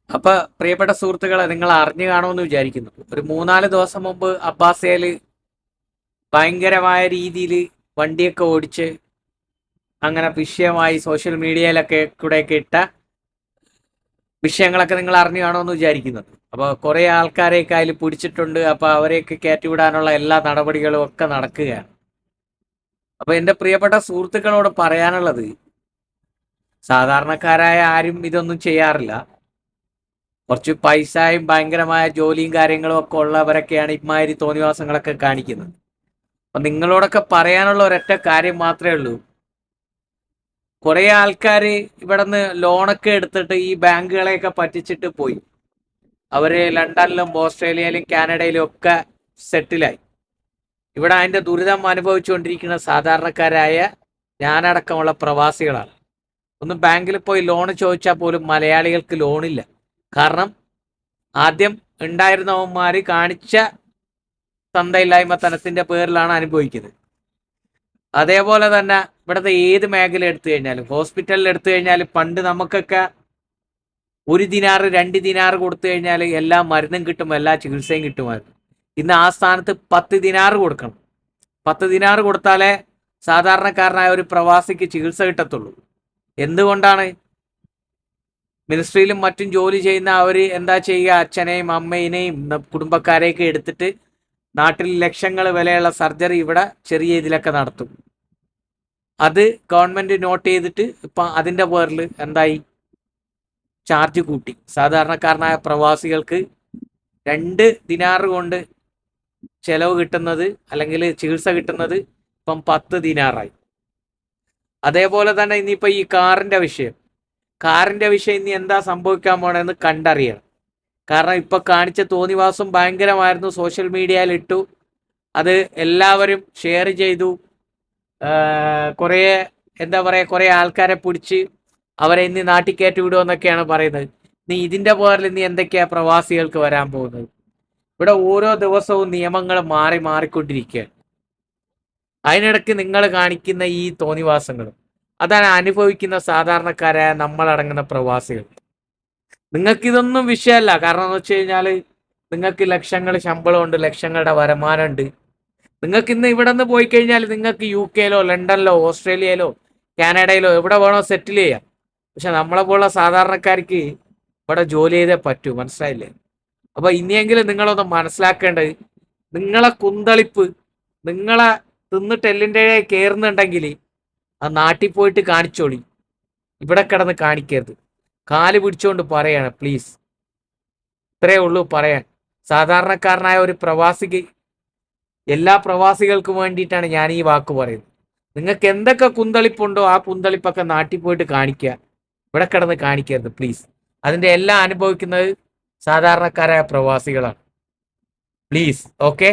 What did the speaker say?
അപ്പൊ പ്രിയപ്പെട്ട സുഹൃത്തുക്കളെ, നിങ്ങൾ അറിഞ്ഞു കാണുമെന്ന് വിചാരിക്കുന്നു. ഒരു 3-4 ദിവസം മുമ്പ് അബ്ബാസയില് ഭയങ്കരമായ രീതിയിൽ വണ്ടിയൊക്കെ ഓടിച്ച് അങ്ങനെ വിഷയമായി സോഷ്യൽ മീഡിയയിലൊക്കെ കൂടെയൊക്കെ ഇട്ട വിഷയങ്ങളൊക്കെ നിങ്ങൾ അറിഞ്ഞു കാണുമെന്ന് വിചാരിക്കുന്നത്. അപ്പോൾ കുറെ ആൾക്കാരെയൊക്കെ അതിൽ പിടിച്ചിട്ടുണ്ട്. അപ്പോൾ അവരെയൊക്കെ കയറ്റിവിടാനുള്ള എല്ലാ നടപടികളും ഒക്കെ നടക്കുകയാണ്. അപ്പൊ എന്റെ പ്രിയപ്പെട്ട സുഹൃത്തുക്കളോട് പറയാനുള്ളത്, സാധാരണക്കാരായ ആരും ഇതൊന്നും ചെയ്യാറില്ല. കുറച്ച് പൈസയും ഭയങ്കരമായ ജോലിയും കാര്യങ്ങളും ഒക്കെ ഉള്ളവരൊക്കെയാണ് ഇമാതിരി തോന്നിവാസങ്ങളൊക്കെ കാണിക്കുന്നത്. അപ്പൊ നിങ്ങളോടൊക്കെ പറയാനുള്ള ഒരൊറ്റ കാര്യം മാത്രമേ ഉള്ളൂ. കുറെ ആൾക്കാര് ഇവിടുന്ന് ലോണൊക്കെ എടുത്തിട്ട് ഈ ബാങ്കുകളെയൊക്കെ പറ്റിച്ചിട്ട് പോയി. അവര് ലണ്ടനിലും ഓസ്ട്രേലിയയിലും കാനഡയിലും ഒക്കെ സെറ്റിലായി. ഇവിടെ അതിന്റെ ദുരിതം അനുഭവിച്ചുകൊണ്ടിരിക്കുന്ന സാധാരണക്കാരായ ഞാനടക്കമുള്ള പ്രവാസികളാണ്. ഒന്ന് ബാങ്കിൽ പോയി ലോൺ ചോദിച്ചാൽ പോലും മലയാളികൾക്ക് ലോണില്ല. കാരണം ആദ്യം ഉണ്ടായിരുന്നവന്മാര് കാണിച്ച തന്തയില്ലായ്മത്തനത്തിന്റെ പേരിലാണ് അനുഭവിക്കുന്നത്. അതേപോലെ തന്നെ ഇവിടുത്തെ ഏത് മേഖല എടുത്തു കഴിഞ്ഞാലും, ഹോസ്പിറ്റലിൽ എടുത്തു കഴിഞ്ഞാൽ, പണ്ട് നമുക്കൊക്കെ 1 ദിനാറ് 2 ദിനാറ് കൊടുത്തു കഴിഞ്ഞാൽ എല്ലാ മരുന്നും കിട്ടും, എല്ലാ ചികിത്സയും കിട്ടുമായിരുന്നു. ഇന്ന് ആ സ്ഥാനത്ത് 10 ദിനാറ് കൊടുക്കണം. 10 ദിനാറ് കൊടുത്താലേ സാധാരണക്കാരനായ ഒരു പ്രവാസിക്ക് ചികിത്സ കിട്ടത്തുള്ളൂ. എന്തുകൊണ്ടാണ്? മിനിസ്ട്രിയിലും മറ്റും ജോലി ചെയ്യുന്ന അവർ എന്താ ചെയ്യുക? അച്ഛനെയും അമ്മേനെയും കുടുംബക്കാരെയൊക്കെ എടുത്തിട്ട് നാട്ടിൽ ലക്ഷങ്ങൾ വിലയുള്ള സർജറി ഇവിടെ ചെറിയ ഇതിലൊക്കെ നടത്തും. അത് ഗവൺമെന്റ് നോട്ട് ചെയ്തിട്ട് ഇപ്പം അതിന്റെ പേരിൽ എന്തായി? ചാർജ് കൂട്ടി. സാധാരണക്കാരനായ പ്രവാസികൾക്ക് 2 ദിനാറ് കൊണ്ട് ചെലവ് കിട്ടുന്നത്, അല്ലെങ്കിൽ ചികിത്സ കിട്ടുന്നത് ഇപ്പം 10 ദിനാറായി. അതേപോലെ തന്നെ ഇനിയിപ്പോൾ ഈ കാറിന്റെ വിഷയം ഇനി എന്താ സംഭവിക്കാൻ പോണെന്ന് കണ്ടറിയണം. കാരണം ഇപ്പൊ കാണിച്ച തോന്നിവാസം ഭയങ്കരമായിരുന്നു. സോഷ്യൽ മീഡിയയിൽ ഇട്ടു, അത് എല്ലാവരും ഷെയർ ചെയ്തു. കുറേ എന്താ പറയുക, കുറേ ആൾക്കാരെ പിടിച്ച് അവരെ ഇന്ന് നാട്ടിൽ കയറ്റി വിടുമെന്നൊക്കെയാണ് പറയുന്നത്. നീ ഇതിന്റെ പേരിൽ ഇനി എന്തൊക്കെയാ പ്രവാസികൾക്ക് വരാൻ പോകുന്നത്? ഇവിടെ ഓരോ ദിവസവും നിയമങ്ങൾ മാറിക്കൊണ്ടിരിക്കുകയാണ്. അതിനിടയ്ക്ക് നിങ്ങൾ കാണിക്കുന്ന ഈ തോന്നിവാസങ്ങളും അതാണ് അനുഭവിക്കുന്ന സാധാരണക്കാരായ നമ്മളടങ്ങുന്ന പ്രവാസികൾ. നിങ്ങൾക്ക് ഇതൊന്നും വിഷയമല്ല. കാരണം എന്ന് വെച്ച് കഴിഞ്ഞാൽ നിങ്ങൾക്ക് ലക്ഷങ്ങൾ ശമ്പളമുണ്ട്, ലക്ഷങ്ങളുടെ വരുമാനമുണ്ട്. നിങ്ങൾക്ക് ഇന്ന് ഇവിടെ നിന്ന് പോയി കഴിഞ്ഞാൽ നിങ്ങൾക്ക് UK-ലോ ലണ്ടനിലോ ഓസ്ട്രേലിയയിലോ കാനഡയിലോ എവിടെ വേണോ സെറ്റിൽ ചെയ്യാം. പക്ഷെ നമ്മളെ പോലുള്ള സാധാരണക്കാർക്ക് ഇവിടെ ജോലി ചെയ്തേ പറ്റൂ. മനസ്സിലായില്ലേ? അപ്പൊ ഇനിയെങ്കിലും നിങ്ങളൊന്ന് മനസ്സിലാക്കേണ്ടത്, നിങ്ങളെ കുന്തളിപ്പ്, നിങ്ങളെ തിന്നിട്ട് എല്ലിൻ്റെ കയറുന്നുണ്ടെങ്കിൽ ആ നാട്ടിൽ പോയിട്ട് കാണിച്ചോളി. ഇവിടെ കിടന്ന് കാണിക്കരുത്. കാല് പിടിച്ചുകൊണ്ട് പറയാണ്, പ്ലീസ്. ഇത്രയേ ഉള്ളൂ പറയാൻ. സാധാരണക്കാരനായ ഒരു പ്രവാസിക്ക്, എല്ലാ പ്രവാസികൾക്കും വേണ്ടിയിട്ടാണ് ഞാൻ ഈ വാക്ക് പറയുന്നത്. നിങ്ങൾക്ക് എന്തൊക്കെ കുന്തളിപ്പുണ്ടോ ആ കുന്തളിപ്പൊക്കെ നാട്ടിൽ പോയിട്ട് കാണിക്കുക. ഇവിടെ കിടന്ന് കാണിക്കരുത് പ്ലീസ്. അതിന്റെ എല്ലാം അനുഭവിക്കുന്നത് സാധാരണക്കാരായ പ്രവാസികളാണ്. Please, okay.